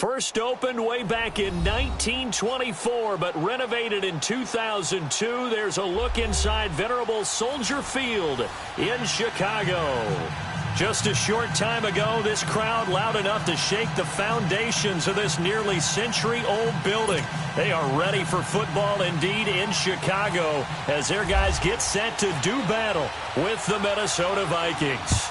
First opened way back in 1924, but renovated in 2002. There's a look inside venerable Soldier Field in Chicago. Just a short time ago, this crowd loud enough to shake the foundations of this nearly century-old building. They are ready for football indeed in Chicago as their guys get set to do battle with the Minnesota Vikings.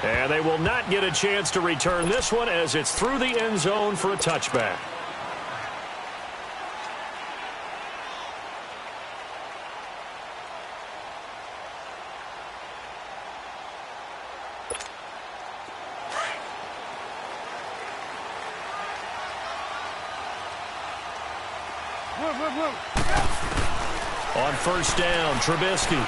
And they will not get a chance to return this one as it's through the end zone for a touchback. On first down, Trubisky.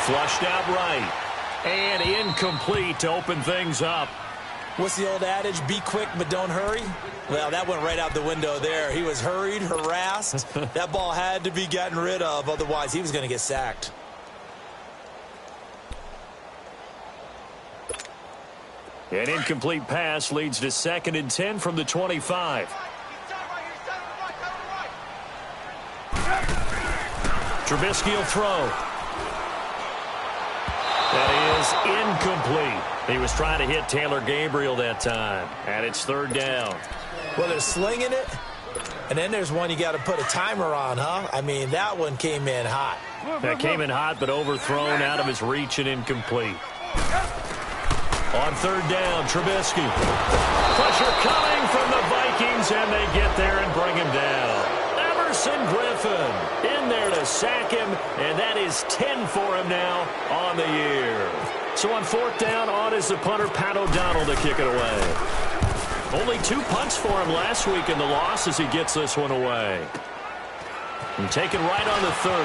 Flushed out right. And incomplete to open things up. What's the old adage? Be quick, but don't hurry. Well, that went right out the window there. He was hurried, harassed. That ball had to be gotten rid of. Otherwise, he was going to get sacked. An incomplete pass leads to 2nd and 10 from the 25. Trubisky will throw. That is incomplete. He was trying to hit Taylor Gabriel that time. And it's 3rd down. Well, they're slinging it. And then there's one you got to put a timer on, huh? I mean, that one came in hot. That came in hot, but overthrown out of his reach and incomplete. On 3rd down, Trubisky. Pressure coming from the Vikings, and they get there and bring him down. Emerson Griffin in there to sack him, and that is 10 for him now on the year. So on 4th down, on is the punter, Pat O'Donnell, to kick it away. Only 2 punts for him last week in the loss as he gets this one away. And taken right on the 30.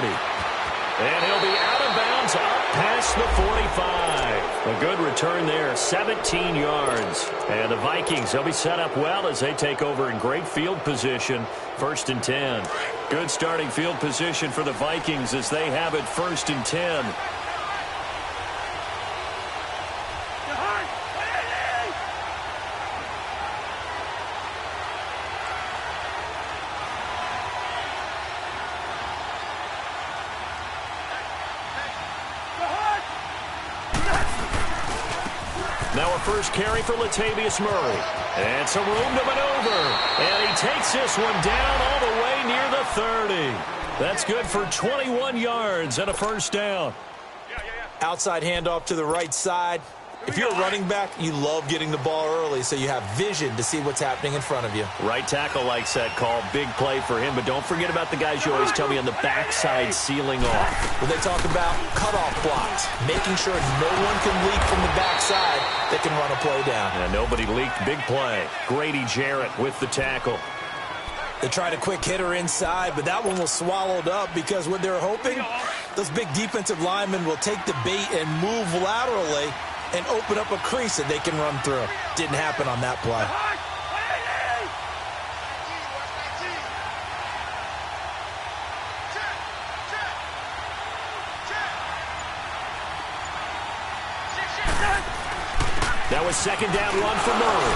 And he'll be out of bounds up past the 45. A good return there, 17 yards. And the Vikings, they'll be set up well as they take over in great field position. 1st and 10. Good starting field position for the Vikings as they have it 1st and 10. Now a first carry for Latavius Murray. And some room to maneuver. And he takes this one down all the way near the 30. That's good for 21 yards and a 1st down. Outside handoff to the right side. If you're a running back, you love getting the ball early so you have vision to see what's happening in front of you. Right tackle likes that call. Big play for him. But don't forget about the guys you always tell me on the backside sealing off. When they talk about cutoff blocks, making sure no one can leak from the backside that can run a play down. And nobody leaked. Big play. Grady Jarrett with the tackle. They tried a quick hitter inside, but that one was swallowed up because what they're hoping, those big defensive linemen will take the bait and move laterally and open up a crease that they can run through. Didn't happen on that play. That was 2nd down run for Murray.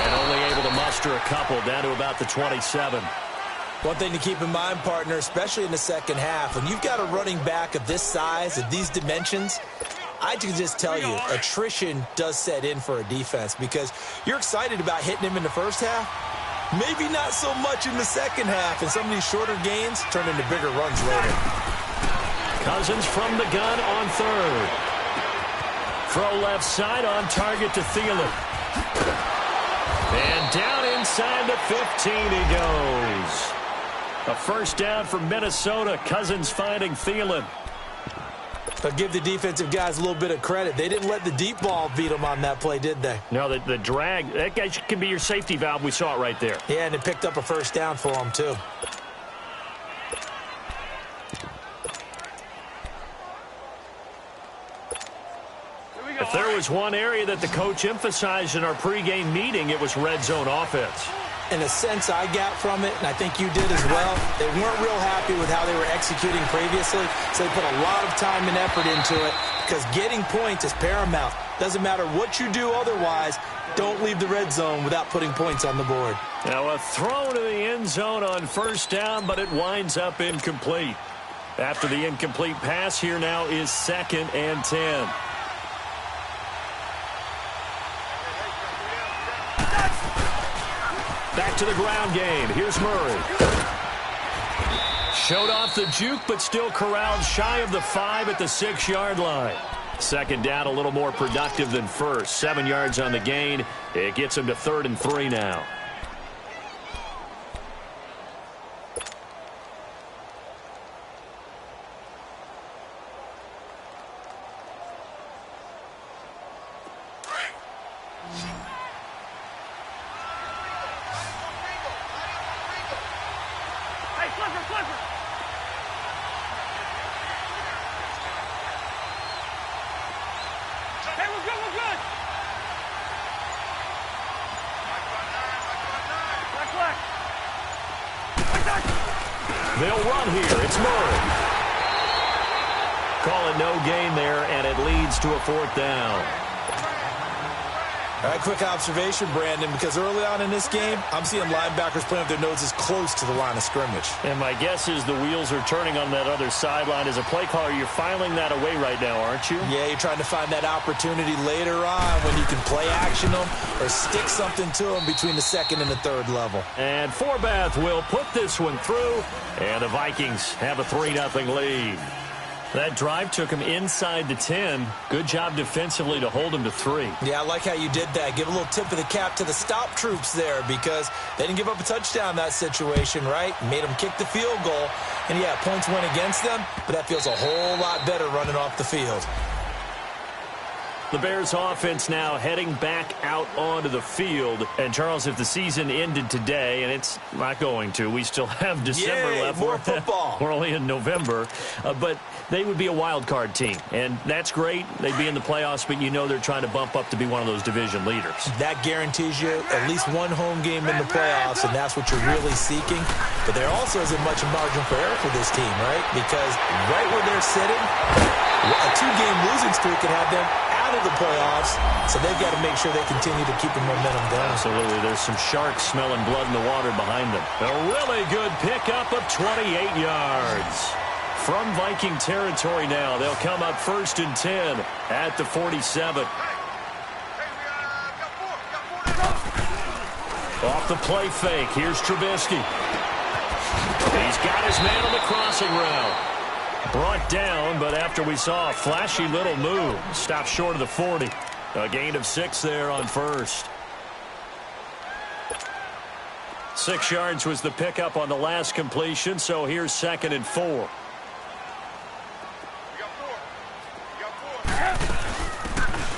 And only able to muster a couple down to about the 27. One thing to keep in mind, partner, especially in the second half, when you've got a running back of this size, of these dimensions, I can just tell you, attrition does set in for a defense because you're excited about hitting him in the first half. Maybe not so much in the second half, and some of these shorter gains turn into bigger runs later. Cousins from the gun on 3rd. Throw left side on target to Thielen. And down inside the 15 he goes. A 1st down for Minnesota. Cousins finding Thielen. But give the defensive guys a little bit of credit. They didn't let the deep ball beat them on that play, did they? No, the drag, that guy can be your safety valve. We saw it right there. Yeah, and it picked up a 1st down for them, too. If there was one area that the coach emphasized in our pregame meeting, it was red zone offense. in a sense I got from it, and I think you did as well, they weren't real happy with how they were executing previously, so they put a lot of time and effort into it because getting points is paramount. Doesn't matter what you do otherwise, don't leave the red zone without putting points on the board. Now a throw to the end zone on first down, but it winds up incomplete. After the incomplete pass, here now is 2nd and 10. Back to the ground game. Here's Murray. Showed off the juke, but still corralled shy of the 5 at the 6-yard line. 2nd down, a little more productive than first. 7 yards on the gain. It gets him to 3rd and 3 now. They'll run here. It's Murray. Call it no gain there, and it leads to a 4th down. All right, quick observation, Brandon, because early on in this game, I'm seeing linebackers playing with their noses close to the line of scrimmage. And my guess is the wheels are turning on that other sideline. As a play caller, you're filing that away right now, aren't you? Yeah, you're trying to find that opportunity later on when you can play action them or stick something to them between the 2nd and the 3rd level. And Forbath will put this one through, and the Vikings have a 3-0 lead. That drive took him inside the 10. Good job defensively to hold him to 3. Yeah, I like how you did that. Give a little tip of the cap to the stop troops there because they didn't give up a touchdown in that situation, right? Made them kick the field goal. And, yeah, points went against them, but that feels a whole lot better running off the field. The Bears offense now heading back out onto the field. And, Charles, if the season ended today, and it's not going to, we still have December left. More football. We're only in November. But they would be a wild card team. And that's great. They'd be in the playoffs, but you know they're trying to bump up to be one of those division leaders. That guarantees you at least one home game in the playoffs, and that's what you're really seeking. But there also isn't much margin for error for this team, right? Because right where they're sitting, a 2-game losing streak could have them out of the playoffs, so they've got to make sure they continue to keep the momentum down. Absolutely. There's some sharks smelling blood in the water behind them. A really good pickup of 28 yards. From Viking territory now, they'll come up 1st and 10 at the 47. Off the play fake, here's Trubisky. He's got his man on the crossing route. Brought down, but after we saw a flashy little move, stopped short of the 40. A gain of 6 there on 1st. 6 yards was the pickup on the last completion, so here's 2nd and 4.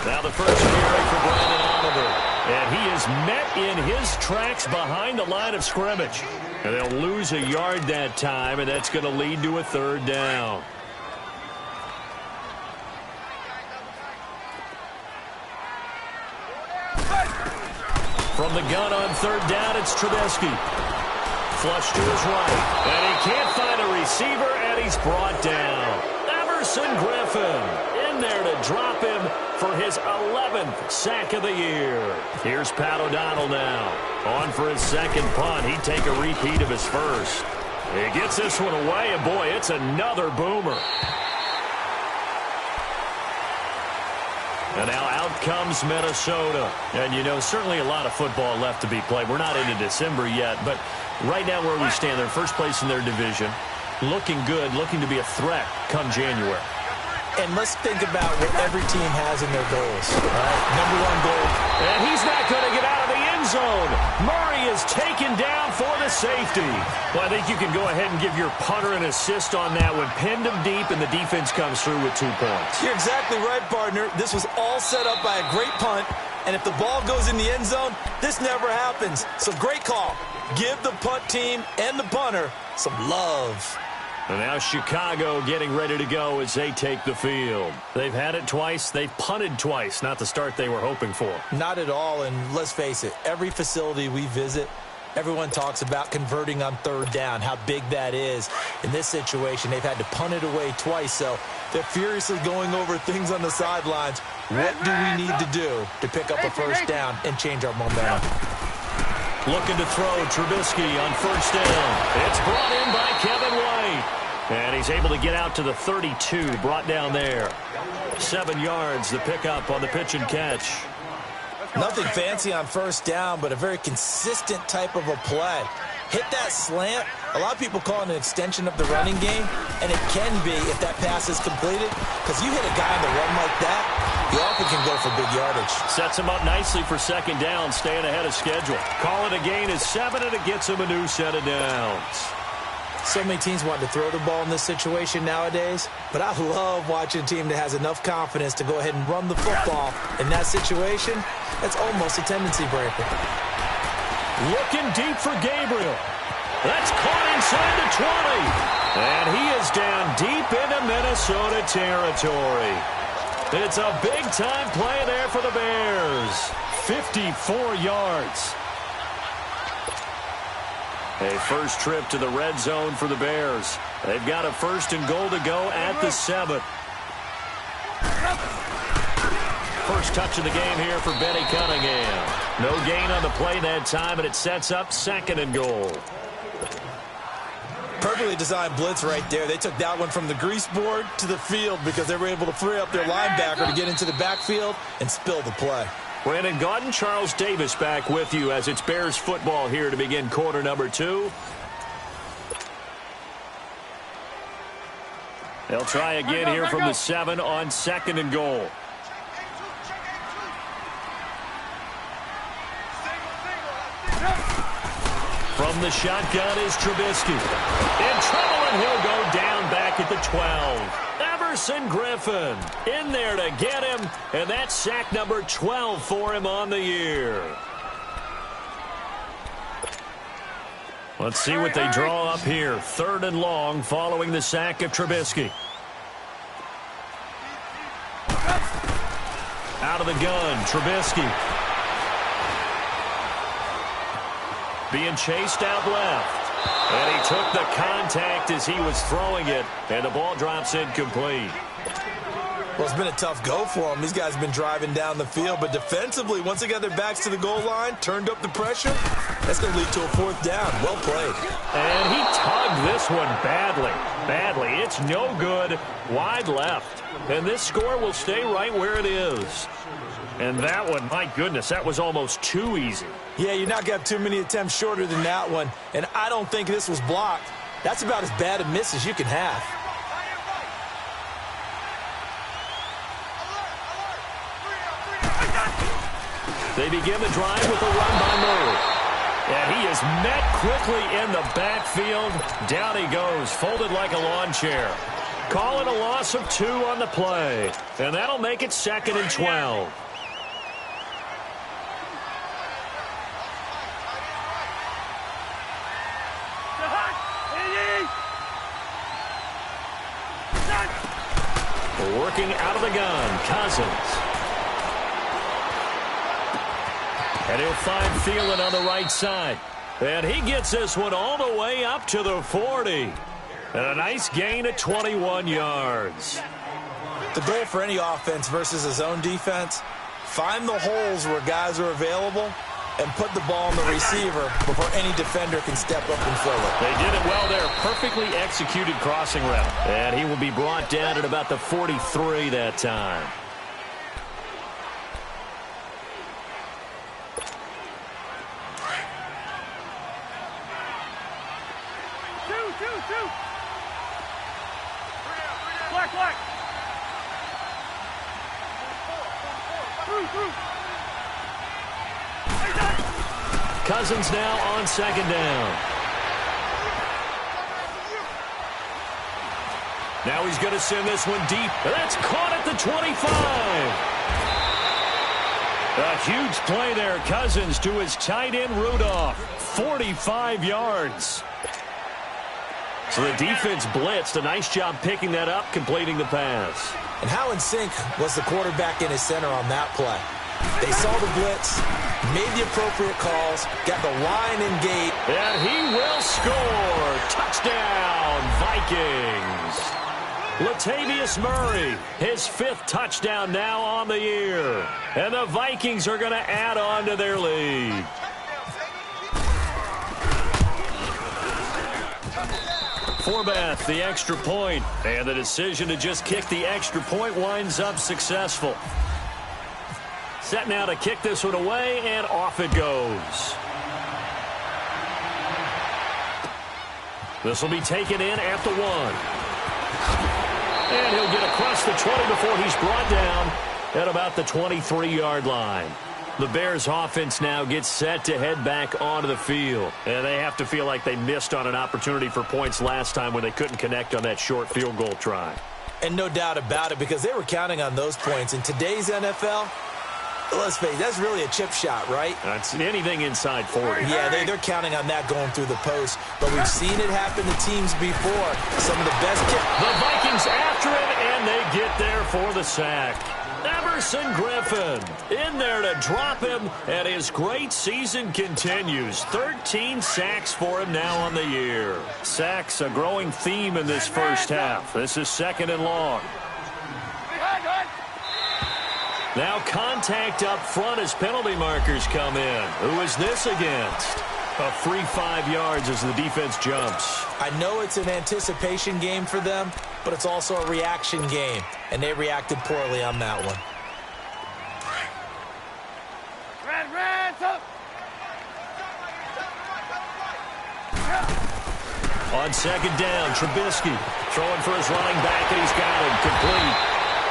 Now the first carry for Brandon Oliver. And he is met in his tracks behind the line of scrimmage. And they'll lose a yard that time, and that's going to lead to a 3rd down. From the gun on 3rd down, it's Trubisky. Flush to his right. And he can't find a receiver, and he's brought down. Everson Griffin in there to drop him for his 11th sack of the year. Here's Pat O'Donnell now. On for his 2nd punt. He'd take a repeat of his 1st. He gets this one away, and boy, it's another boomer. And now out comes Minnesota. And, you know, certainly a lot of football left to be played. We're not into December yet, but right now where we stand, they're first place in their division. Looking good, looking to be a threat come January. And let's think about what every team has in their goals. Right? Number 1 goal. And he's not going to get out of the end zone. Murray is taken down for the safety. Well, I think you can go ahead and give your punter an assist on that one. Pinned him deep, and the defense comes through with 2 points. You're exactly right, partner. This was all set up by a great punt. And if the ball goes in the end zone, this never happens. So great call. Give the punt team and the punter some love. And now Chicago getting ready to go as they take the field. They've had it twice. They've punted twice. Not the start they were hoping for. Not at all. And let's face it, every facility we visit, Everyone talks about converting on third down, how big that is. In this situation, they've had to punt it away twice, so they're furiously going over things on the sidelines. What do we need to do to pick up a first down and change our momentum? Looking to throw, Trubisky on first down. It's brought in by Kevin White. And he's able to get out to the 32, brought down there. 7 yards, the pickup on the pitch and catch. Nothing fancy on first down, but a very consistent type of a play. Hit that slant. A lot of people call it an extension of the running game, and it can be if that pass is completed, because you hit a guy on the run like that, you often can go for big yardage. Sets him up nicely for second down, staying ahead of schedule. Call it a gain is 7, and it gets him a new set of downs. So many teams want to throw the ball in this situation nowadays, but I love watching a team that has enough confidence to go ahead and run the football. In that situation, that's almost a tendency breaker. Looking deep for Gabriel. That's caught inside the 20. And he is down deep into Minnesota territory. It's a big-time play there for the Bears. 54 yards. A first trip to the red zone for the Bears. They've got a first and goal to go at the 7. First touch of the game here for Benny Cunningham. No gain on the play that time, and it sets up second and goal. Perfectly designed blitz right there. They took that one from the grease board to the field because they were able to free up their linebacker to get into the backfield and spill the play. Brandon Gaudin, Charles Davis back with you as it's Bears football here to begin quarter number 2. They'll try again here from the 7 on second and goal. From the shotgun is Trubisky. In trouble, and he'll go down back at the 12. Everson Griffin in there to get him, and that's sack number 12 for him on the year. Let's see what they draw up here. Third and long following the sack of Trubisky. Out of the gun, Trubisky. Being chased out left. And he took the contact as he was throwing it, and the ball drops incomplete. Well, it's been a tough go for them. These guys have been driving down the field, but defensively, once they got their backs to the goal line, turned up the pressure, that's going to lead to a fourth down. Well played. And he tugged this one badly. Badly. It's no good. Wide left. And this score will stay right where it is. And that one, my goodness, that was almost too easy. Yeah, you're not going to have too many attempts shorter than that one. And I don't think this was blocked. That's about as bad a miss as you can have. They begin the drive with a run by Murray. And he is met quickly in the backfield. Down he goes, folded like a lawn chair. Call it a loss of 2 on the play. And that'll make it second and 12. Working out of the gun, Cousins. And he'll find Thielen on the right side. And he gets this one all the way up to the 40. And a nice gain of 21 yards. The goal for any offense versus a zone defense, find the holes where guys are available and put the ball on the receiver before any defender can step up and fill it. They did it well there. Perfectly executed crossing route. And he will be brought down at about the 43 that time. Black. Cousins now on second down. Now he's going to send this one deep. That's caught at the 25. A huge play there. Cousins to his tight end, Rudolph. 45 yards. So the defense blitzed. A nice job picking that up, completing the pass. And how in sync was the quarterback and his center on that play? They saw the blitz, made the appropriate calls, got the line in gate. And he will score. Touchdown, Vikings. Latavius Murray, his 5th touchdown now on the year. And the Vikings are going to add on to their lead. Forbath, the extra point. And the decision to just kick the extra point winds up successful. Set now to kick this one away, and off it goes. This will be taken in at the 1. And he'll get across the 20 before he's brought down at about the 23-yard line. The Bears offense now gets set to head back onto the field. And they have to feel like they missed on an opportunity for points last time when they couldn't connect on that short field goal try. And no doubt about it, because they were counting on those points. In today's NFL, let's face it, that's really a chip shot, right? That's anything inside 40. Yeah, they're counting on that going through the post. But we've seen it happen to teams before. Some of the best kicks. The Vikings after it, and they get there for the sack. Everson Griffin in there to drop him, and his great season continues. 13 sacks for him now on the year. Sacks, a growing theme in this first half. This is 2nd and long. Now contact up front as penalty markers come in. Who is this against? A free 5 yards as the defense jumps. I know it's an anticipation game for them, but it's also a reaction game, and they reacted poorly on that one. On 2nd down, Trubisky throwing for his running back, and he's got him complete.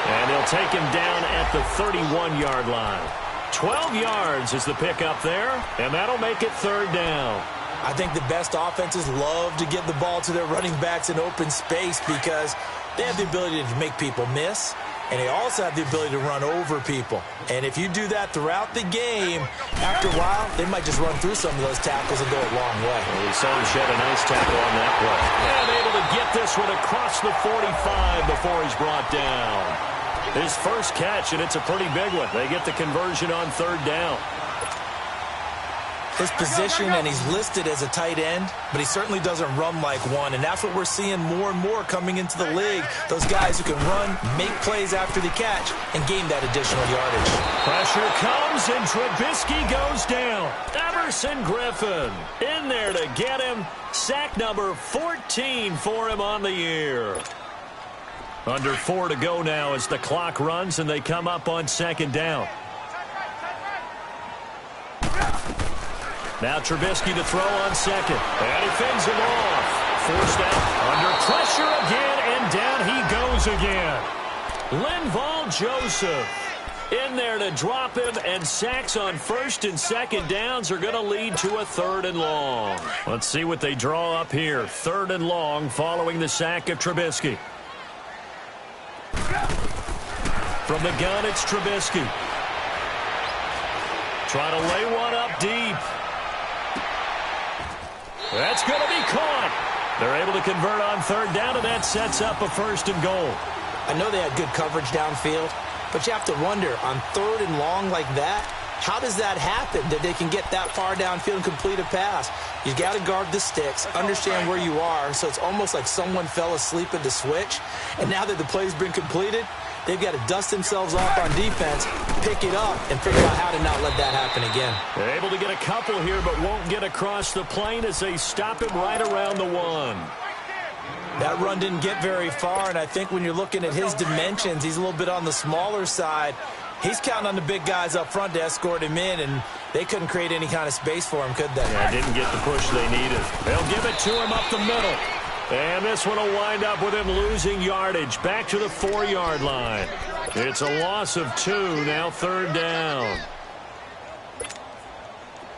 And he'll take him down at the 31-yard line. 12 yards is the pickup there, and that'll make it 3rd down. I think the best offenses love to give the ball to their running backs in open space because they have the ability to make people miss, and they also have the ability to run over people. And if you do that throughout the game, after a while, they might just run through some of those tackles and go a long way. Well, we saw him shed a nice tackle on that play. And able to get this one across the 45 before he's brought down. His first catch, and it's a pretty big one. They get the conversion on 3rd down. His position, and he's listed as a tight end, but he certainly doesn't run like one, and that's what we're seeing more and more coming into the league. Those guys who can run, make plays after the catch, and gain that additional yardage. Pressure comes, and Trubisky goes down. Everson Griffin in there to get him. Sack number 14 for him on the year. Under 4 to go now as the clock runs, and they come up on 2nd down. Now Trubisky to throw on 2nd. And he fends him off. Forced out. Under pressure again, and down he goes again. Linval Joseph in there to drop him, and sacks on 1st and 2nd downs are going to lead to a 3rd and long. Let's see what they draw up here. 3rd and long following the sack of Trubisky. From the gun, it's Trubisky. Trying to lay one up deep. That's going to be caught. They're able to convert on 3rd down, and that sets up a 1st and goal. I know they had good coverage downfield, but you have to wonder, on 3rd and long like that, how does that happen, that they can get that far downfield and complete a pass? You got to guard the sticks, understand where you are, so it's almost like someone fell asleep at the switch, and now that the play's been completed, they've got to dust themselves off on defense, pick it up, and figure out how to not let that happen again. They're able to get a couple here, but won't get across the plane as they stop him right around the 1. That run didn't get very far, and I think when you're looking at his dimensions, he's a little bit on the smaller side. He's counting on the big guys up front to escort him in, and they couldn't create any kind of space for him, could they? Yeah, didn't get the push they needed. They'll give it to him up the middle. And this one will wind up with him losing yardage back to the 4-yard line. It's a loss of 2, now 3rd down.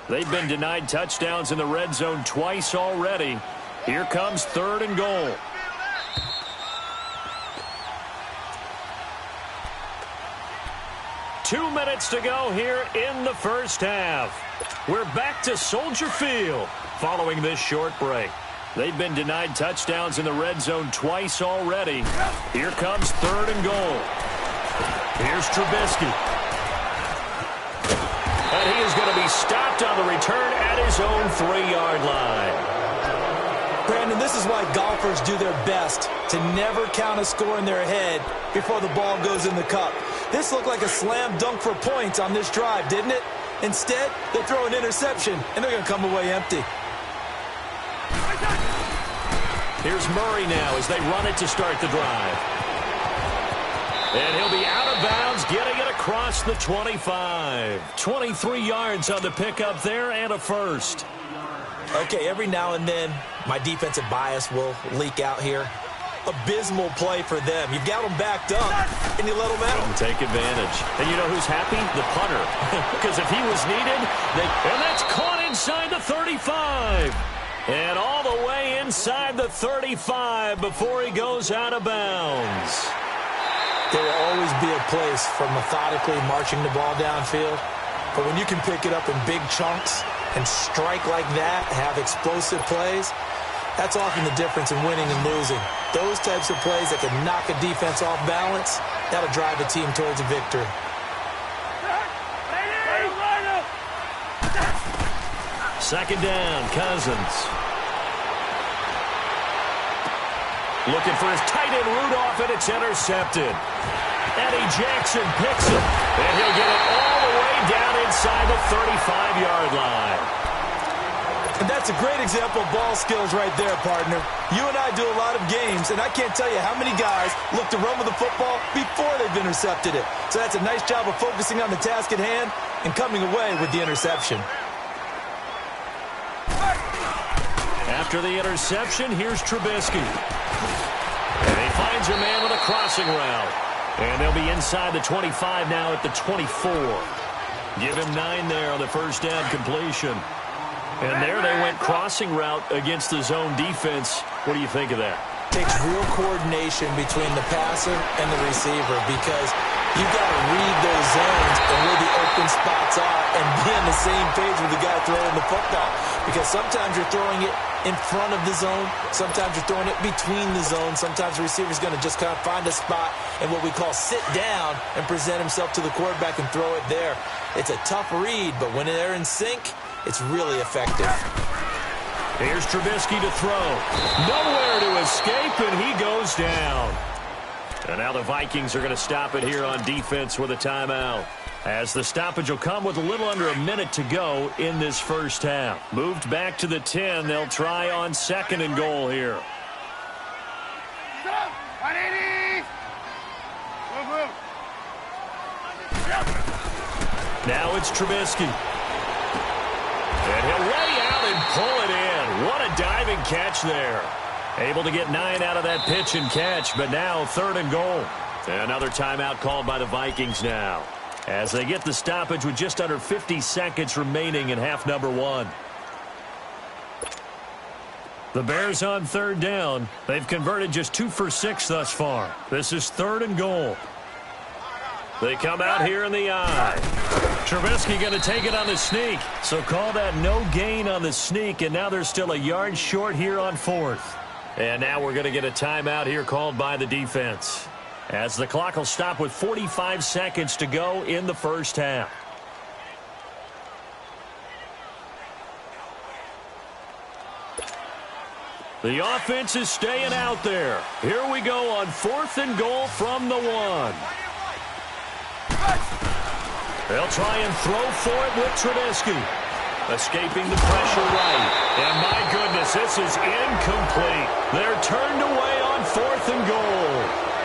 They've been denied touchdowns in the red zone twice already. Here comes 3rd and goal. Two minutes to go here in the first half. We're back to Soldier Field following this short break. They've been denied touchdowns in the red zone twice already. Here comes 3rd and goal. Here's Trubisky. he's stopped on the return at his own 3-yard line. Brandon, this is why golfers do their best to never count a score in their head before the ball goes in the cup. This looked like a slam dunk for points on this drive, didn't it? Instead, they throw an interception, and they're going to come away empty. Here's Murray now as they run it to start the drive. And he'll be out of bounds, getting it across the 25. 23 yards on the pickup there and a first. Okay, every now and then, my defensive bias will leak out here. Abysmal play for them. You've got them backed up, and you let them out. And take advantage. And you know who's happy? The punter. Because if he was needed, and that's caught inside the 35. And all the way inside the 35 before he goes out of bounds. There will always be a place for methodically marching the ball downfield. But when you can pick it up in big chunks and strike like that, have explosive plays, that's often the difference in winning and losing. Those types of plays that can knock a defense off balance, that'll drive a team towards a victory. Second down, Cousins. Looking for his tight end Rudolph, and it's intercepted. Eddie Jackson picks it, and he'll get it all the way down inside the 35-yard line. And that's a great example of ball skills right there, partner. You and I do a lot of games, and I can't tell you how many guys look to run with the football before they've intercepted it. So that's a nice job of focusing on the task at hand and coming away with the interception. After the interception, here's Trubisky. And he finds a man with a crossing route. And they'll be inside the 25 now at the 24. Give him 9 there on the first down completion. And there they went crossing route against the zone defense. What do you think of that? Takes real coordination between the passer and the receiver because you've got to read those zones and where the open spots are and be on the same page with the guy throwing the football. Because sometimes you're throwing it in front of the zone. Sometimes you're throwing it between the zones. Sometimes the receiver's going to just kind of find a spot and what we call sit down and present himself to the quarterback and throw it there. It's a tough read, but when they're in sync, it's really effective. Here's Trubisky to throw. Nowhere to escape, and he goes down. And now the Vikings are going to stop it here on defense with a timeout. As the stoppage will come with a little under a minute to go in this first half. Moved back to the 10. They'll try on 2nd and goal here. Now it's Trubisky. And he'll lay out and pull it in. What a diving catch there. Able to get 9 out of that pitch and catch, but now 3rd and goal. Another timeout called by the Vikings now, as they get the stoppage with just under 50 seconds remaining in half number 1. The Bears on 3rd down. They've converted just 2 for 6 thus far. This is 3rd and goal. They come out here in the eye. Trubisky going to take it on the sneak. So call that no gain on the sneak, and now they're still a yard short here on 4th. And now we're going to get a timeout here called by the defense, as the clock will stop with 45 seconds to go in the first half. The offense is staying out there. Here we go on 4th and goal from the 1. They'll try and throw for it with Trubisky. Escaping the pressure right. And my goodness, this is incomplete. They're turned away on 4th and goal.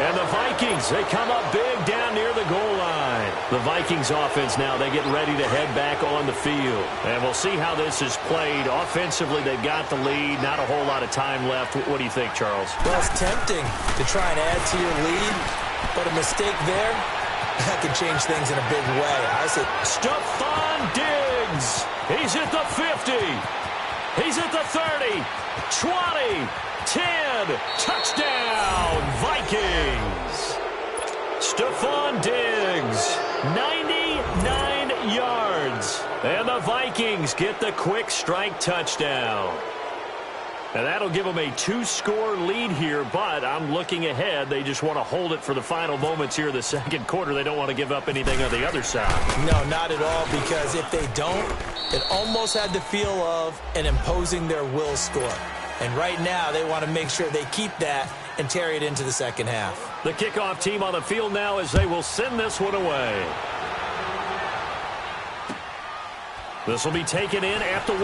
And the Vikings, they come up big down near the goal line. The Vikings offense now, they get ready to head back on the field. And we'll see how this is played. Offensively, they've got the lead. Not a whole lot of time left. What do you think, Charles? Well, it's tempting to try and add to your lead, but a mistake there, that could change things in a big way. I said, Stephon Diggs. He's at the 50. He's at the 30. 20. 10. Touchdown, Vikings. Stephon Diggs, 99 yards. And the Vikings get the quick strike touchdown. And that'll give them a 2-score lead here, but I'm looking ahead. They just want to hold it for the final moments here in the second quarter. They don't want to give up anything on the other side. No, not at all, because if they don't, it almost had the feel of an imposing their will score. And right now, they want to make sure they keep that and carry it into the second half. The kickoff team on the field now as they will send this one away. This will be taken in at the 1.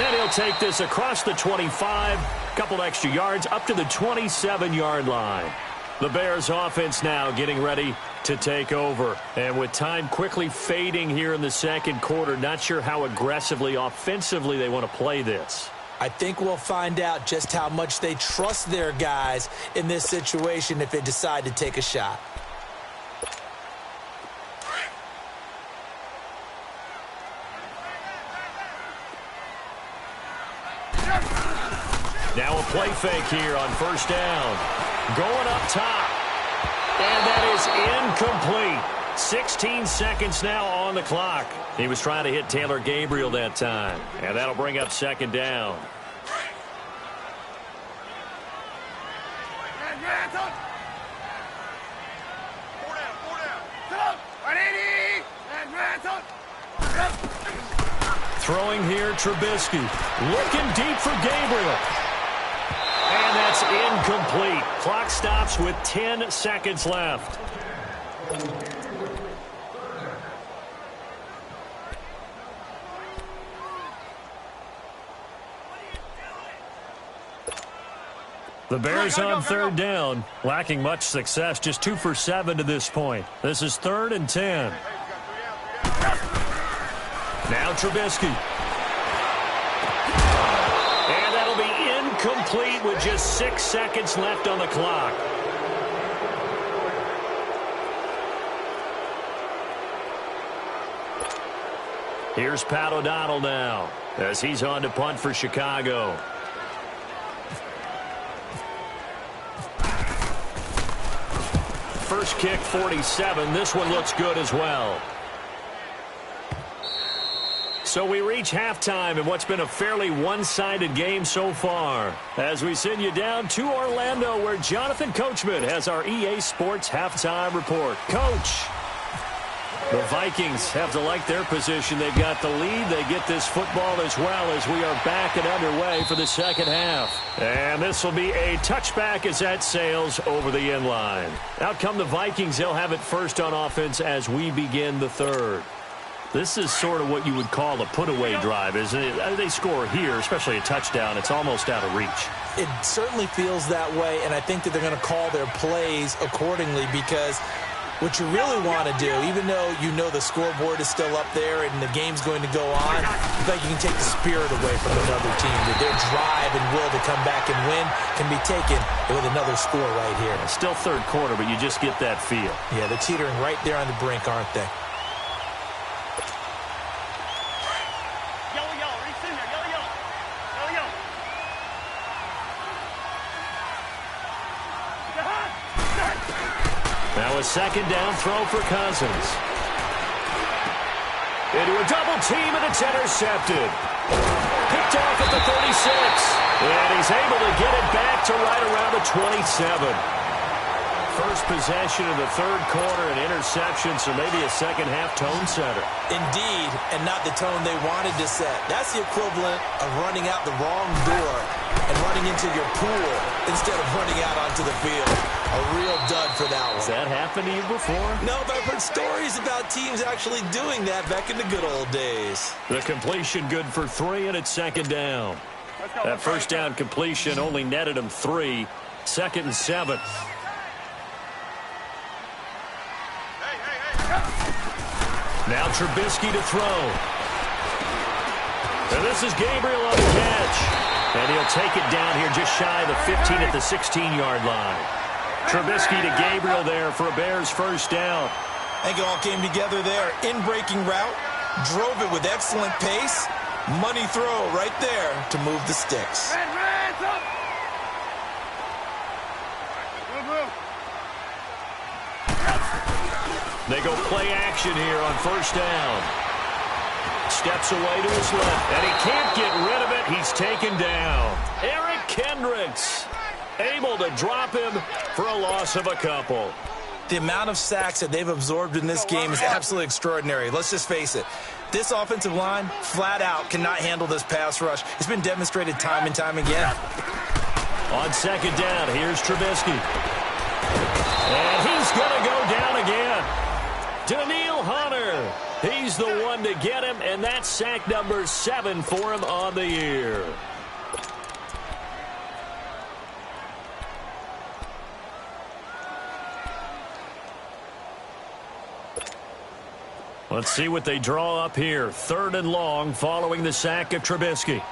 And he'll take this across the 25, a couple extra yards, up to the 27-yard line. The Bears offense now getting ready to take over. And with time quickly fading here in the second quarter, not sure how aggressively, offensively they want to play this. I think we'll find out just how much they trust their guys in this situation if they decide to take a shot. Now a play fake here on first down. Going up top. And that is incomplete. 16 seconds now on the clock. He was trying to hit Taylor Gabriel that time. And that'll bring up second down. Throwing here, Trubisky. Looking deep for Gabriel. And that's incomplete. Clock stops with 10 seconds left. The Bears on third down, lacking much success, just 2 for 7 to this point. This is 3rd and 10. Now Trubisky. And that'll be incomplete with just 6 seconds left on the clock. Here's Pat O'Donnell now as he's on to punt for Chicago. First kick, 47. This one looks good as well. So we reach halftime in what's been a fairly one-sided game so far. As we send you down to Orlando, where Jonathan Coachman has our EA Sports halftime report. Coach, the Vikings have to like their position. They've got the lead. They get this football as well as we are back and underway for the second half. And this will be a touchback as that sails over the end line. Out come the Vikings. They'll have it first on offense as we begin the third. This is sort of what you would call a put-away drive, isn't it? They score here, especially a touchdown. It's almost out of reach. It certainly feels that way, and I think that they're going to call their plays accordingly, because what you really want to do, even though you know the scoreboard is still up there and the game's going to go on, you think you can take the spirit away from another team. That their drive and will to come back and win can be taken with another score right here. Still third quarter, but you just get that feel. Yeah, they're teetering right there on the brink, aren't they? Now a second down throw for Cousins. Into a double team, and it's intercepted. Picked off at the 36. And he's able to get it back to right around the 27. First possession of the third quarter, an interception, so maybe a second-half tone setter. Indeed, and not the tone they wanted to set. That's the equivalent of running out the wrong door and running into your pool instead of running out onto the field. A real dud for that one. Has that happened to you before? No, but I've heard stories about teams actually doing that back in the good old days. The completion good for 3, and it's second down. That first down completion only netted him 3. 2nd and 7. Now Trubisky to throw. And this is Gabriel on the catch. And he'll take it down here just shy of the 15 at the 16-yard line. Trubisky to Gabriel there for a Bears first down. I think it all came together there. In-breaking route, drove it with excellent pace. Money throw right there to move the sticks. They go play action here on first down. Steps away to his left, and he can't get rid of it. He's taken down. Eric Kendricks able to drop him for a loss of a couple. The amount of sacks that they've absorbed in this game is absolutely extraordinary. Let's just face it. This offensive line, flat out, cannot handle this pass rush. It's been demonstrated time and time again. On second down, here's Trubisky. And he's going to go down again. Daniil Hunter. He's the one to get him, and that's sack number 7 for him on the year. Let's see what they draw up here. 3rd and long following the sack of Trubisky.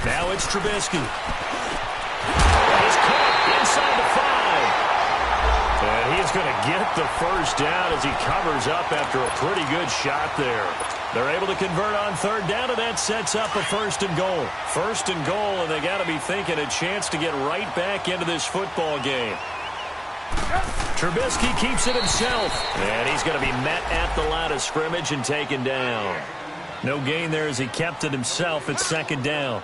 Now it's Trubisky. He's caught inside the 5. And he's going to get the first down as he covers up after a pretty good shot there. They're able to convert on 3rd down, and that sets up a 1st and goal. 1st and goal, and they got to be thinking a chance to get right back into this football game. Trubisky keeps it himself, and he's going to be met at the line of scrimmage and taken down. No gain there as he kept it himself at 2nd down.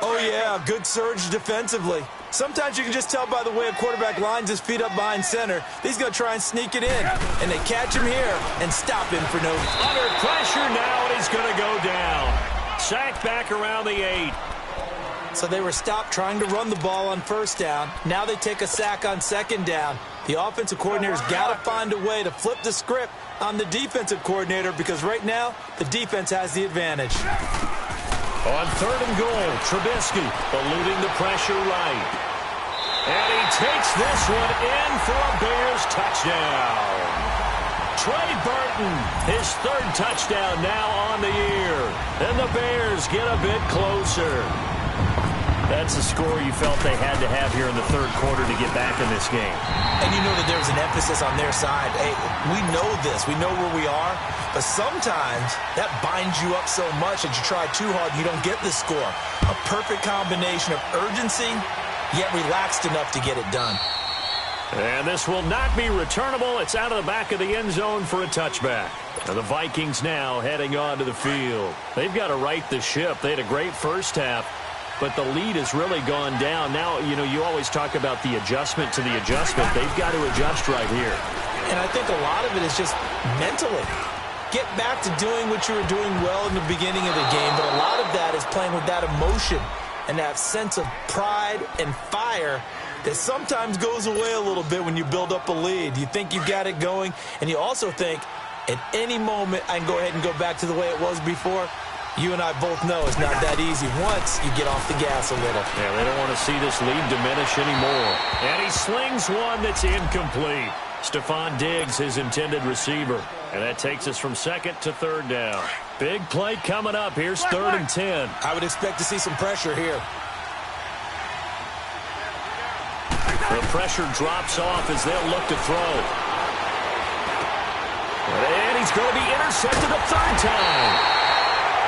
Oh, yeah, good surge defensively. Sometimes you can just tell by the way a quarterback lines his feet up behind center. He's going to try and sneak it in, and they catch him here and stop him for no. Under pressure now, and he's going to go down. Sacked back around the 8. So they were stopped trying to run the ball on 1st down. Now they take a sack on 2nd down. The offensive coordinator's got to find a way to flip the script on the defensive coordinator because right now the defense has the advantage. On 3rd and goal, Trubisky eluding the pressure right. And he takes this one in for a Bears touchdown. Trey Burton, his 3rd touchdown now on the year. And the Bears get a bit closer. That's the score you felt they had to have here in the 3rd quarter to get back in this game. And you know that there's an emphasis on their side. Hey, we know this. We know where we are. But sometimes that binds you up so much that you try too hard and you don't get the score. A perfect combination of urgency, yet relaxed enough to get it done. And this will not be returnable. It's out of the back of the end zone for a touchback. And the Vikings now heading onto the field. They've got to right the ship. They had a great first half, but the lead has really gone down. Now, you know, you always talk about the adjustment to the adjustment. They've got to adjust right here. And I think a lot of it is just mentally. Get back to doing what you were doing well in the beginning of the game, but a lot of that is playing with that emotion and that sense of pride and fire that sometimes goes away a little bit when you build up a lead. You think you've got it going, and you also think at any moment I can go ahead and go back to the way it was before. You and I both know it's not that easy once you get off the gas a little. Yeah, they don't want to see this lead diminish anymore. And he slings one that's incomplete. Stephon Diggs, his intended receiver. And that takes us from 2nd to 3rd down. Big play coming up. Here's 3rd and 10. I would expect to see some pressure here. The pressure drops off as they'll look to throw. And he's going to be intercepted a 3rd time.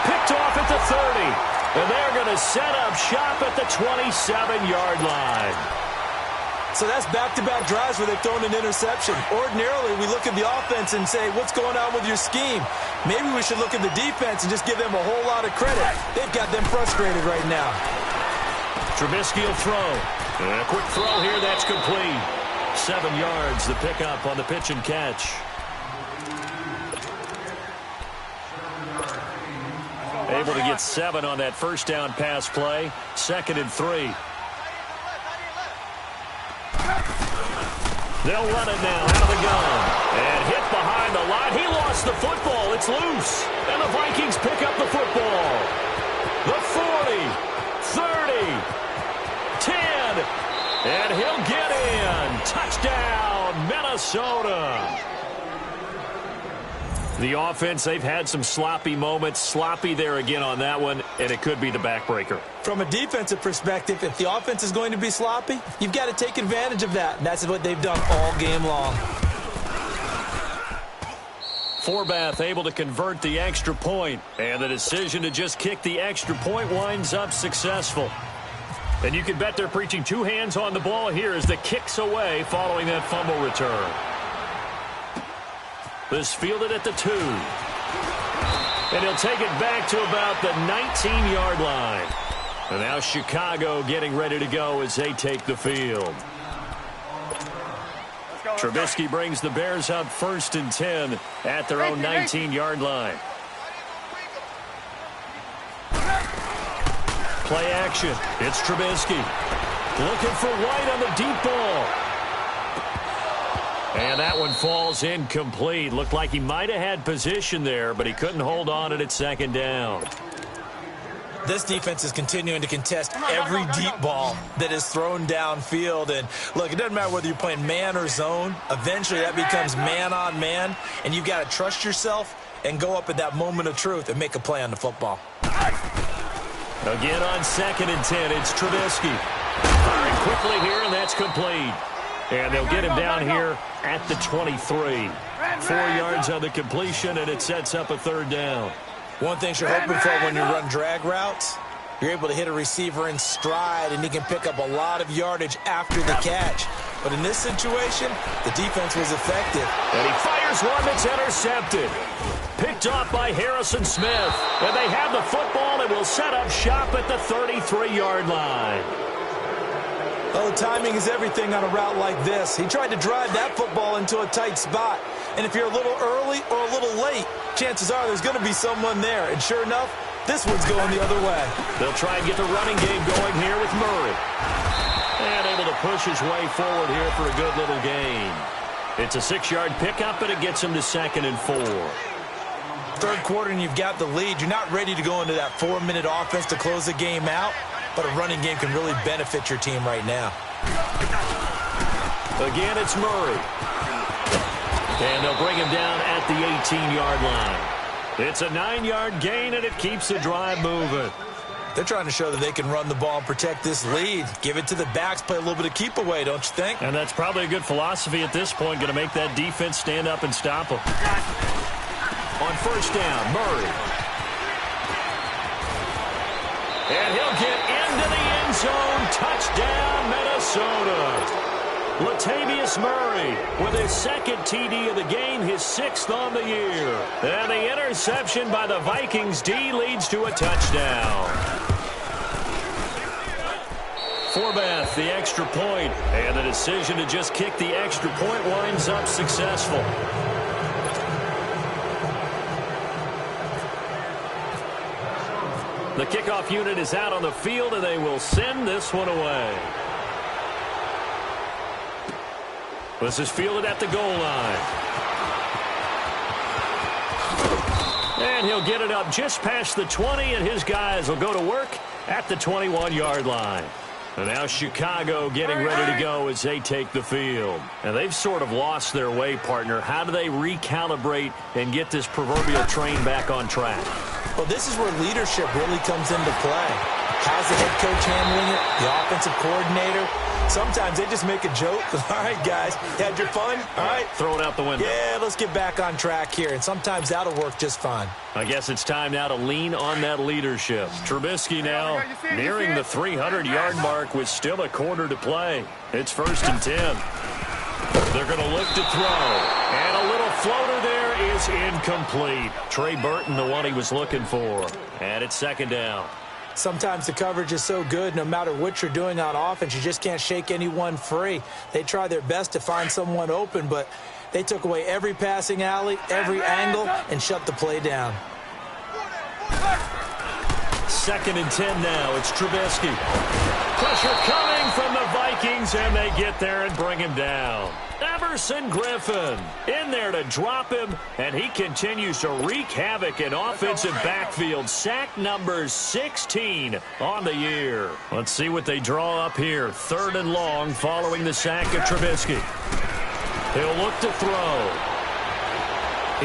Picked off at the 30. And they're going to set up shop at the 27-yard line. So that's back-to-back drives where they've thrown an interception. Ordinarily, we look at the offense and say, what's going on with your scheme? Maybe we should look at the defense and just give them a whole lot of credit. They've got them frustrated right now. Trubisky will throw. And a quick throw here, that's complete. 7 yards, the pickup on the pitch and catch. Able to get 7 on that first down pass play. 2nd and 3. They'll run it now out of the gun. And hit behind the line. He lost the football. It's loose. And the Vikings pick up the football. The 40, 30, 10. And he'll get in. Touchdown, Minnesota. The offense, they've had some sloppy moments. Sloppy there again on that one, and it could be the backbreaker. From a defensive perspective, if the offense is going to be sloppy, you've got to take advantage of that, and that's what they've done all game long. Forbath able to convert the extra point, and the decision to just kick the extra point winds up successful. And you can bet they're preaching 2 hands on the ball here as the kick's away following that fumble return. This fielded at the 2. And he'll take it back to about the 19-yard line. And now Chicago getting ready to go as they take the field. Trubisky brings the Bears up 1st and 10 at their own 19-yard line. Play action. It's Trubisky. Looking for White on the deep ball. And that one falls incomplete. Looked like he might have had position there, but he couldn't hold on at 2nd down. This defense is continuing to contest every deep ball that is thrown downfield. And, look, it doesn't matter whether you're playing man or zone. Eventually, that becomes man-on-man, and you've got to trust yourself and go up at that moment of truth and make a play on the football. Again on 2nd and 10, it's Trubisky. Firing quickly here, and that's complete. And they'll get him down here at the 23. 4 yards on the completion, and it sets up a 3rd down. One thing you're hoping for when you run drag routes, you're able to hit a receiver in stride, and he can pick up a lot of yardage after the catch. But in this situation, the defense was effective. And he fires one that's intercepted. Picked off by Harrison Smith. And they have the football and will set up shop at the 33-yard line. Well, the timing is everything on a route like this. He tried to drive that football into a tight spot. And if you're a little early or a little late, chances are there's going to be someone there. And sure enough, this one's going the other way. They'll try and get the running game going here with Murray. And able to push his way forward here for a good little gain. It's a 6-yard pickup, and it gets him to 2nd and 4. 3rd quarter, and you've got the lead. You're not ready to go into that 4-minute offense to close the game out. But a running game can really benefit your team right now. Again, it's Murray. And they'll bring him down at the 18-yard line. It's a 9-yard gain, and it keeps the drive moving. They're trying to show that they can run the ball and protect this lead. Give it to the backs, play a little bit of keep away, don't you think? And that's probably a good philosophy at this point, going to make that defense stand up and stop them. On 1st down, Murray. And he'll get into the end zone. Touchdown, Minnesota. Latavius Murray with his 2nd TD of the game, his 6th on the year. And the interception by the Vikings D leads to a touchdown. Forbath, the extra point, and the decision to just kick the extra point winds up successful. The kickoff unit is out on the field, and they will send this one away. This is fielded at the goal line. And he'll get it up just past the 20, and his guys will go to work at the 21-yard line. And now Chicago getting ready to go as they take the field. And they've sort of lost their way, partner. How do they recalibrate and get this proverbial train back on track? Well, this is where leadership really comes into play. How's the head coach handling it? The offensive coordinator? Sometimes they just make a joke. All right, guys, you had your fun? All right. Throw it out the window. Yeah, let's get back on track here. And sometimes that'll work just fine. I guess it's time now to lean on that leadership. Trubisky now nearing the 300-yard mark with still a quarter to play. It's 1st and 10. They're going to look to throw. And a little floater there is incomplete. Trey Burton, the one he was looking for. And it's 2nd down. Sometimes the coverage is so good, no matter what you're doing on offense, you just can't shake anyone free. They try their best to find someone open, but they took away every passing alley, every angle, and shut the play down. 2nd and 10 now. It's Trubisky. Pressure coming from the Vikings, and they get there and bring him down. Everson Griffin in there to drop him, and he continues to wreak havoc in offensive backfield. Sack number 16 on the year. Let's see what they draw up here. 3rd and long following the sack of Trubisky. He'll look to throw.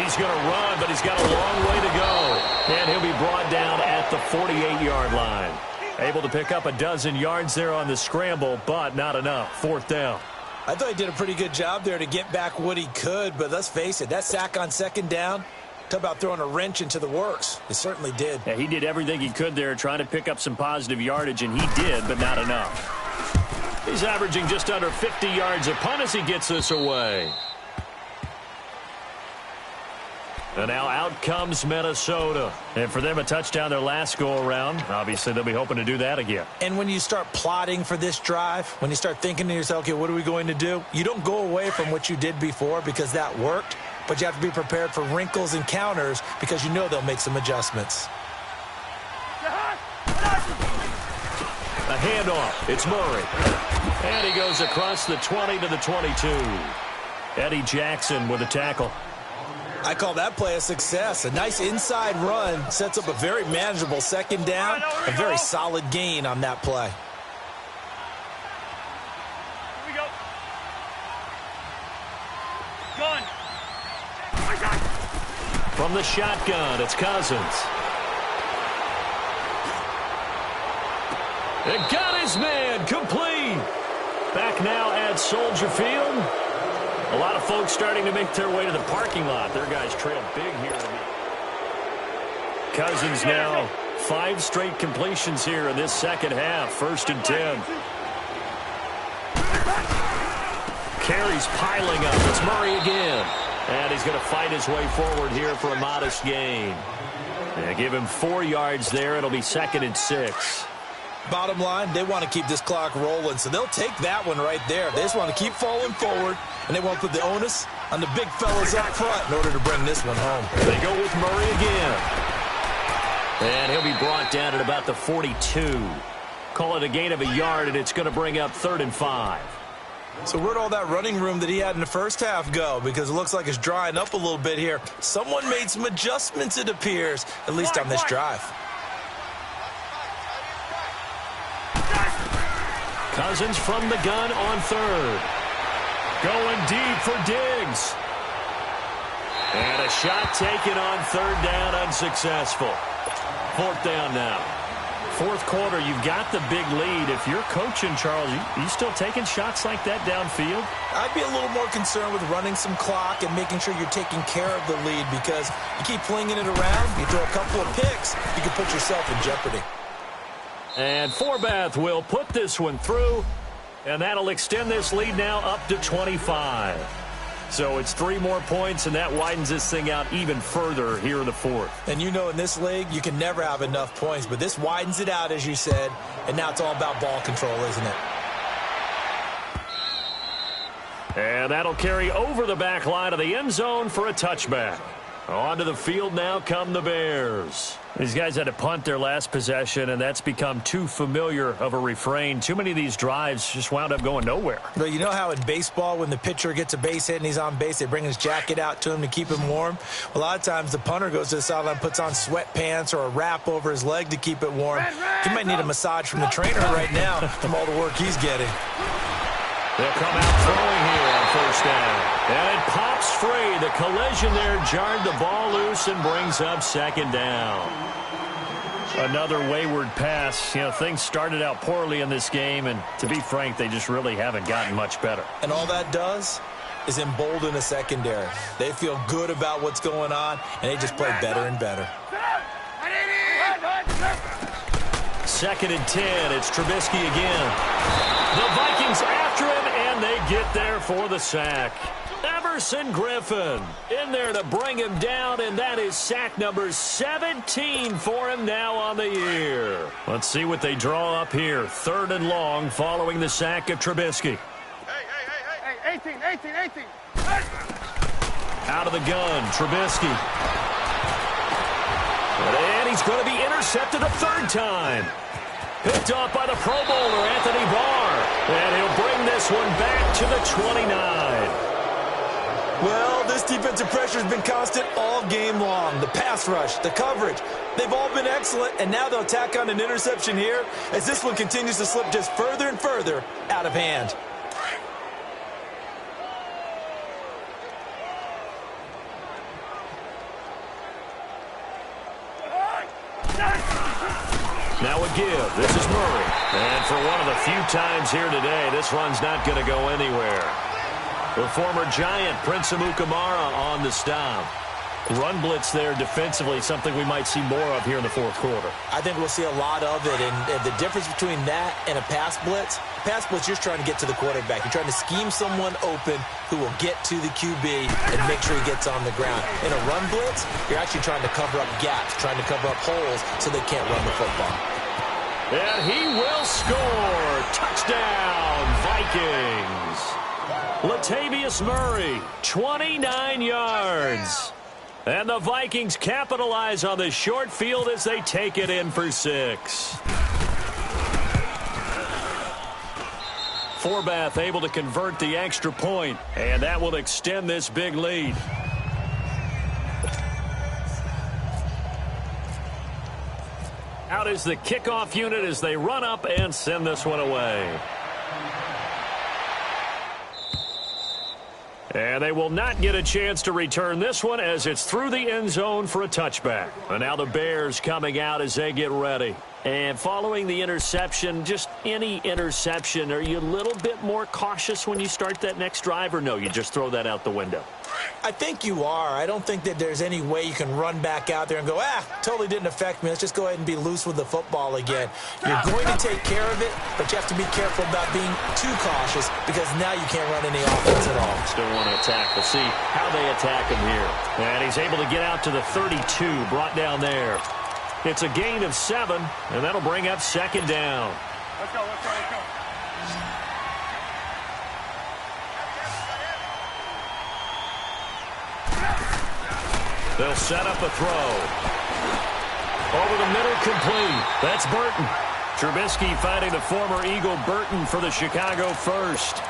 He's going to run, but he's got a long way to go. And he'll be brought down at the 48-yard line. Able to pick up a dozen yards there on the scramble, but not enough. 4th down. I thought he did a pretty good job there to get back what he could, but let's face it, that sack on 2nd down, talk about throwing a wrench into the works. It certainly did. Yeah, he did everything he could there trying to pick up some positive yardage, and he did, but not enough. He's averaging just under 50 yards a punt as he gets this away. And now out comes Minnesota. And for them, a touchdown their last go-around. Obviously, they'll be hoping to do that again. And when you start plotting for this drive, when you start thinking to yourself, okay, what are we going to do? You don't go away from what you did before because that worked, but you have to be prepared for wrinkles and counters because you know they'll make some adjustments. A handoff. It's Murray. And he goes across the 20 to the 22. Eddie Jackson with a tackle. I call that play a success. A nice inside run sets up a very manageable second down. A very solid gain on that play. Here we go. Gun. From the shotgun, it's Cousins. And got his man complete. Back now at Soldier Field. A lot of folks starting to make their way to the parking lot. Their guys trail big here. Cousins now 5 straight completions here in this second half. 1st and 10. Carries piling up. It's Murray again. And he's going to fight his way forward here for a modest gain. Yeah, give him 4 yards there. It'll be 2nd and 6. Bottom line, they want to keep this clock rolling, so they'll take that one right there. They just want to keep falling forward, and they want to put the onus on the big fellas up front in order to bring this one home. They go with Murray again. And he'll be brought down at about the 42. Call it a gain of a yard, and it's going to bring up 3rd and 5. So where'd all that running room that he had in the first half go? Because it looks like it's drying up a little bit here. Someone made some adjustments, it appears, at least on this drive. Cousins from the gun on 3rd. Going deep for Diggs. And a shot taken on 3rd down, unsuccessful. 4th down now. 4th quarter, you've got the big lead. If you're coaching, Charles, you still taking shots like that downfield? I'd be a little more concerned with running some clock and making sure you're taking care of the lead, because you keep flinging it around, you throw a couple of picks, you can put yourself in jeopardy. And Forbath will put this one through, and that'll extend this lead now up to 25. So it's 3 more points, and that widens this thing out even further here in the 4th. And you know, in this league, you can never have enough points, but this widens it out, as you said, and now it's all about ball control, isn't it? And that'll carry over the back line of the end zone for a touchback. Onto the field now come the Bears. These guys had to punt their last possession, and that's become too familiar of a refrain. Too many of these drives just wound up going nowhere. Well, you know how in baseball, when the pitcher gets a base hit and he's on base, they bring his jacket out to him to keep him warm? A lot of times the punter goes to the sideline, puts on sweatpants or a wrap over his leg to keep it warm. He might need a massage from the trainer right now from all the work he's getting. They'll come out throwing here on 1st down. And it pops free. The collision there jarred the ball loose and brings up 2nd down. Another wayward pass. You know, things started out poorly in this game, and to be frank, they just really haven't gotten much better. And all that does is embolden the secondary. They feel good about what's going on, and they just play better and better. 2nd and 10. It's Trubisky again. The Vikings after him, and they get there for the sack. Everson Griffin in there to bring him down, and that is sack number 17 for him now on the year. Let's see what they draw up here. 3rd and long following the sack of Trubisky. Hey, 18. Out of the gun, Trubisky. And he's going to be intercepted a 3rd time. Picked off by the Pro Bowler, Anthony Barr. And he'll bring this one back to the 29. Well, this defensive pressure has been constant all game long. The pass rush, the coverage, they've all been excellent, and now they'll tack on an interception here as this one continues to slip just further and further out of hand. Now a give. This is Murray. And for one of the few times here today, this run's not going to go anywhere. The former Giant, Prince Amukamara, on the stop. Run blitz there defensively, something we might see more of here in the fourth quarter. I think we'll see a lot of it, and the difference between that and a pass blitz, you're trying to get to the quarterback. You're trying to scheme someone open who will get to the QB and make sure he gets on the ground. In a run blitz, you're actually trying to cover up gaps, trying to cover up holes so they can't run the football. And he will score. Touchdown, Vikings. Latavius Murray, 29 yards. And the Vikings capitalize on the short field as they take it in for 6. Forbath able to convert the extra point, and that will extend this big lead. Out is the kickoff unit as they run up and send this one away. And they will not get a chance to return this one as it's through the end zone for a touchback. And now the Bears coming out as they get ready. And following the interception, just any interception, are you a little bit more cautious when you start that next drive, or no, you just throw that out the window? I think you are. I don't think that there's any way you can run back out there and go, totally didn't affect me. Let's just go ahead and be loose with the football again. You're going to take care of it, but you have to be careful about being too cautious because now you can't run any offense at all. Still want to attack. We'll see how they attack him here. And he's able to get out to the 32, brought down there. It's a gain of 7, and that'll bring up second down. Let's go, let's go, let's go. They'll set up a throw. Over the middle, complete. That's Burton. Trubisky finding the former Eagle Burton for the Chicago first.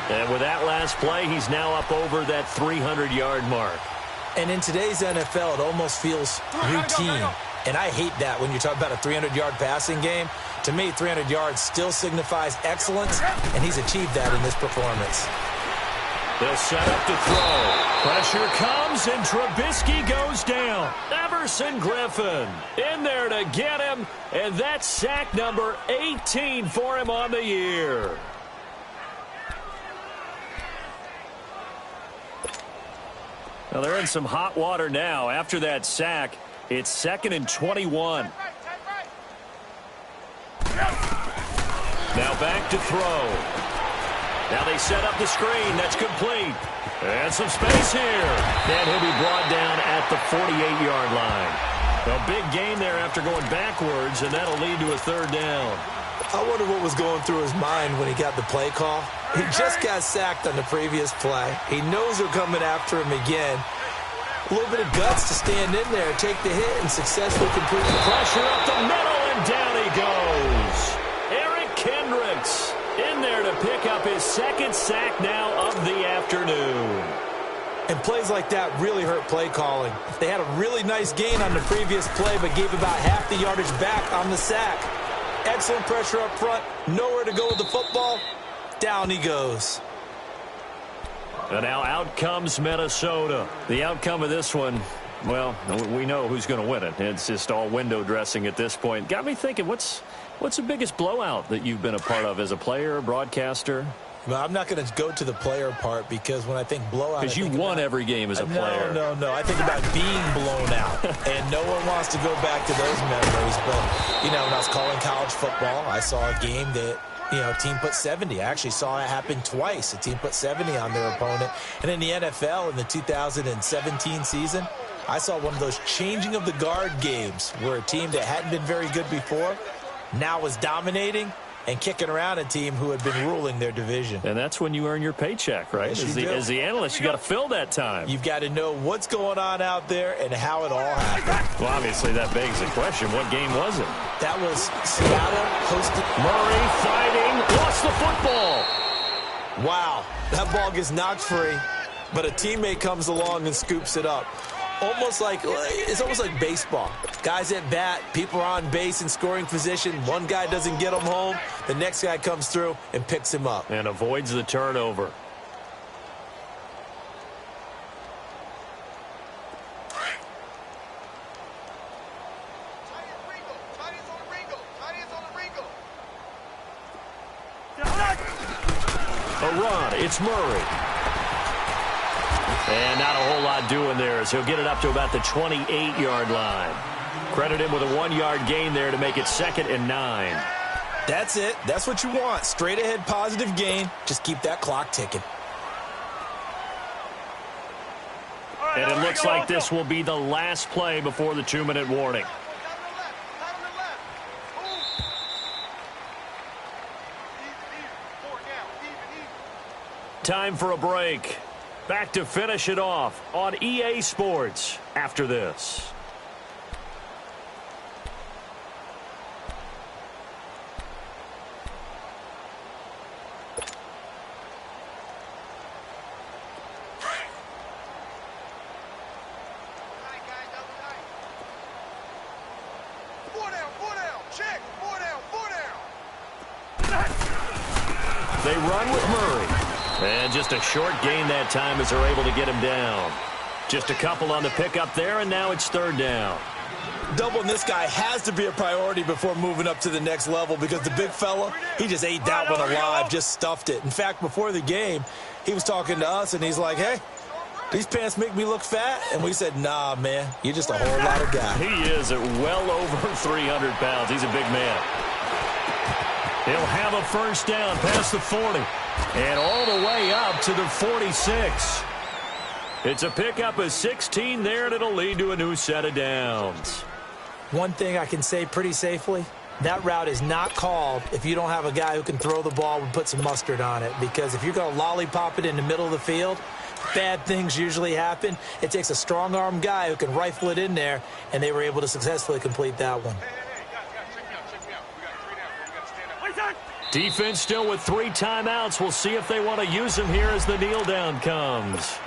And with that last play, he's now up over that 300-yard mark. And in today's NFL, it almost feels routine. And I hate that when you talk about a 300-yard passing game. To me, 300 yards still signifies excellence, and he's achieved that in this performance. They'll set up the throw. Pressure comes, and Trubisky goes down. Everson Griffin in there to get him, and that's sack number 18 for him on the year. Well, they're in some hot water now. After that sack, it's 2nd and 21. Now back to throw. Now they set up the screen. That's complete. And some space here. And he'll be brought down at the 48-yard line. A big gain there after going backwards, and that'll lead to a 3rd down. I wonder what was going through his mind when he got the play call. He just got sacked on the previous play. He knows they're coming after him again. A little bit of guts to stand in there, take the hit, and successfully complete the pressure up the middle, and down he goes. Eric Kendricks in there to pick up his 2nd sack now of the afternoon. And plays like that really hurt play calling. They had a really nice gain on the previous play, but gave about half the yardage back on the sack. Excellent pressure up front, nowhere to go with the football. Down he goes. And now out comes Minnesota. The outcome of this one, well, we know who's going to win it. It's just all window dressing at this point. Got me thinking, what's the biggest blowout that you've been a part of as a player, broadcaster? Well, I'm not going to go to the player part because when I think blowout, because you won every game as a player. No. I think about being blown out, and no one wants to go back to those memories. But, when I was calling college football, I saw a game that, a team put 70. I actually saw it happen twice. A team put 70 on their opponent. And in the NFL in the 2017 season, I saw one of those changing of the guard games where a team that hadn't been very good before now was dominating and kicking around a team who had been ruling their division. And that's when you earn your paycheck, right? As the analyst, you got to fill that time. You've got to know what's going on out there and how it all happened. Well, obviously, that begs the question, what game was it? That was Seattle hosted. Murray fighting, lost the football. Wow, that ball gets knocked free, but a teammate comes along and scoops it up. It's almost like baseball. Guys at bat, people are on base in scoring position. One guy doesn't get him home. The next guy comes through and picks him up. And avoids the turnover. A run. It's Murray. And not a whole lot doing there, as he'll get it up to about the 28-yard line. Credit him with a 1-yard gain there to make it 2nd and 9. That's it. That's what you want. Straight ahead positive gain. Just keep that clock ticking. And it looks like this will be the last play before the 2-minute warning. Time for a break. Back to finish it off on EA Sports after this. They run with Murray. And just a short gain that time as they're able to get him down. Just a couple on the pickup there, and now it's 3rd down. Doubling this guy has to be a priority before moving up to the next level because the big fella, he just ate that one alive, just stuffed it. In fact, before the game, he was talking to us, and he's like, hey, these pants make me look fat. And we said, nah, man, you're just a whole lot of guy. He is at well over 300 pounds. He's a big man. He'll have a 1st down past the 40. And all the way up to the 46. It's a pickup of 16 there, and it'll lead to a new set of downs. One thing I can say pretty safely, that route is not called if you don't have a guy who can throw the ball and put some mustard on it. Because if you're going to lollipop it in the middle of the field, bad things usually happen. It takes a strong-arm guy who can rifle it in there, and they were able to successfully complete that one. Defense still with 3 timeouts. We'll see if they want to use them here as the kneel down comes.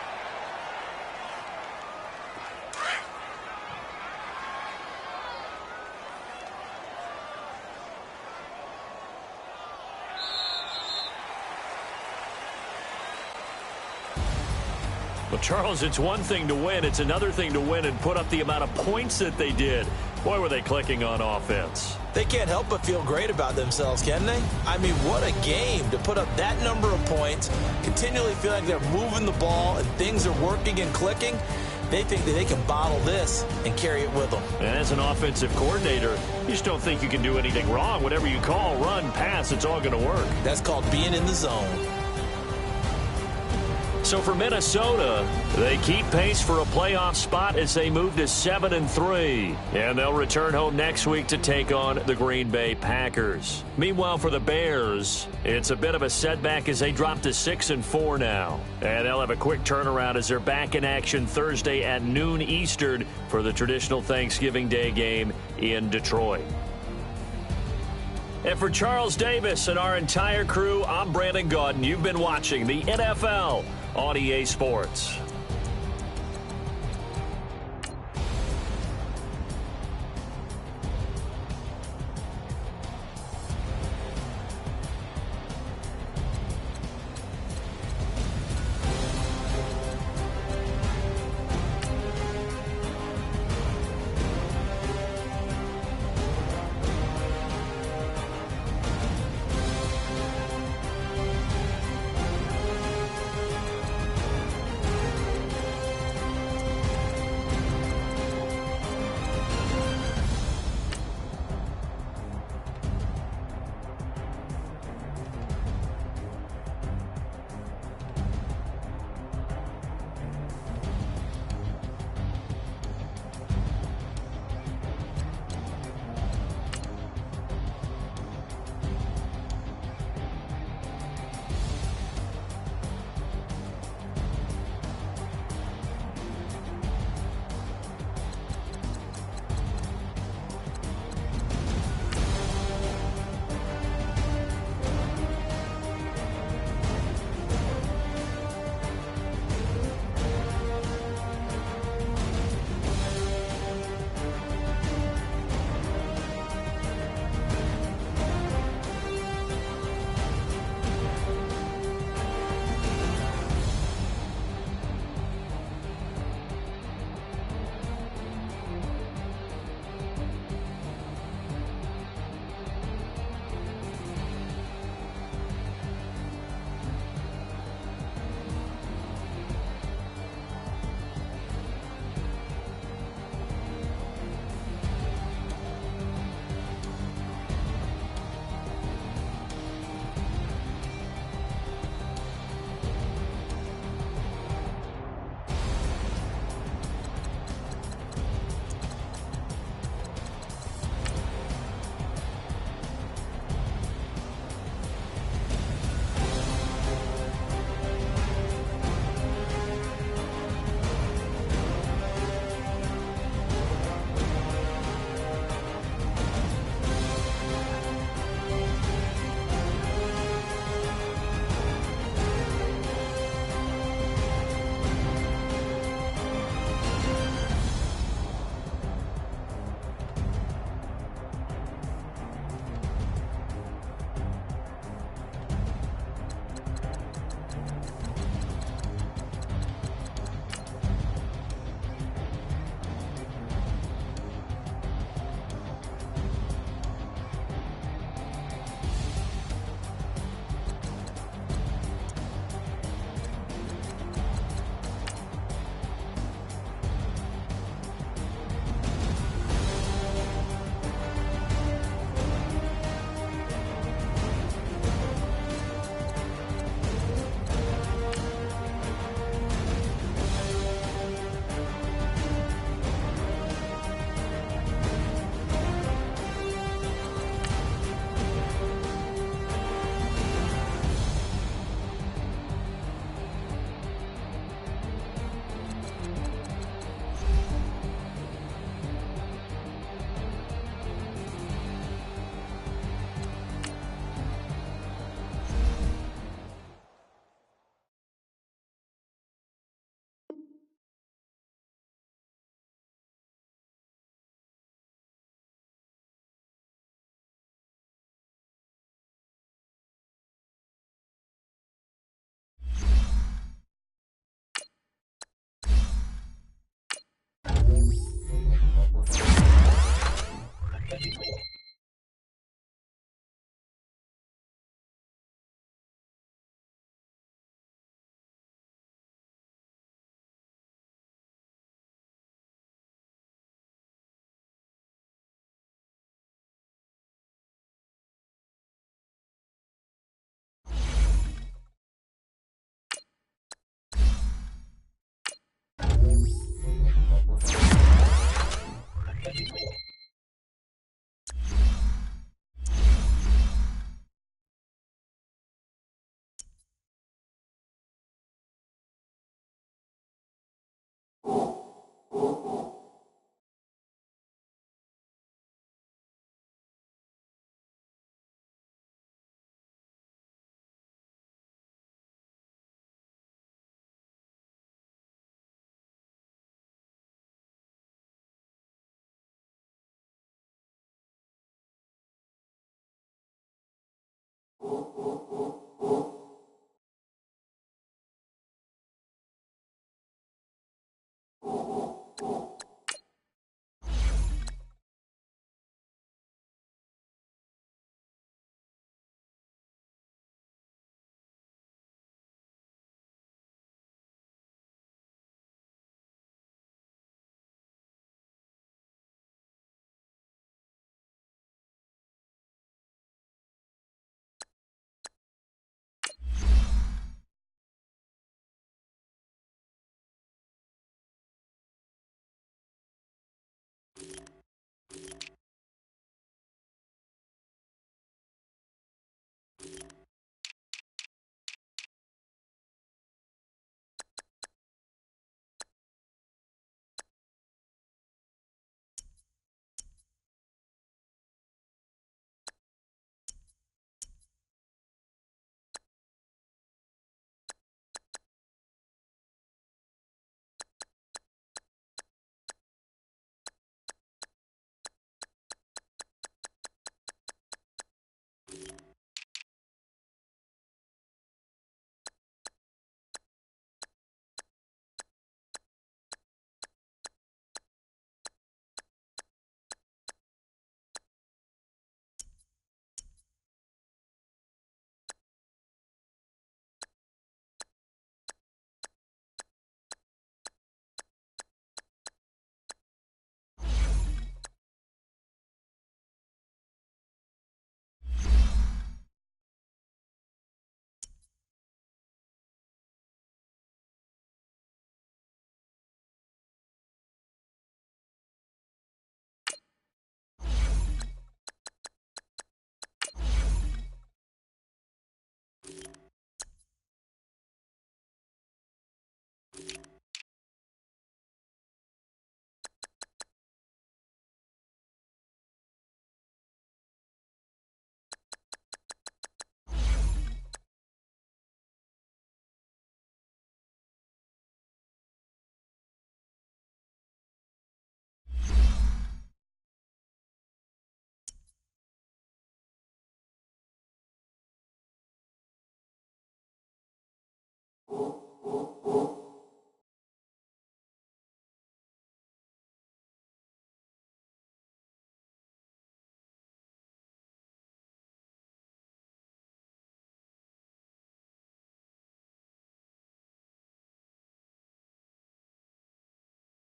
Well, Charles, it's one thing to win. It's another thing to win and put up the amount of points that they did. Boy, were they clicking on offense. They can't help but feel great about themselves, can they? I mean, what a game to put up that number of points, continually feel like they're moving the ball and things are working and clicking. They think that they can bottle this and carry it with them. And as an offensive coordinator, you just don't think you can do anything wrong. Whatever you call, run, pass, it's all going to work. That's called being in the zone. So for Minnesota, they keep pace for a playoff spot as they move to 7-3. And they'll return home next week to take on the Green Bay Packers. Meanwhile, for the Bears, it's a bit of a setback as they drop to 6-4 now. And they'll have a quick turnaround as they're back in action Thursday at noon Eastern for the traditional Thanksgiving Day game in Detroit. And for Charles Davis and our entire crew, I'm Brandon Gaudin. You've been watching the NFL on EA Sports.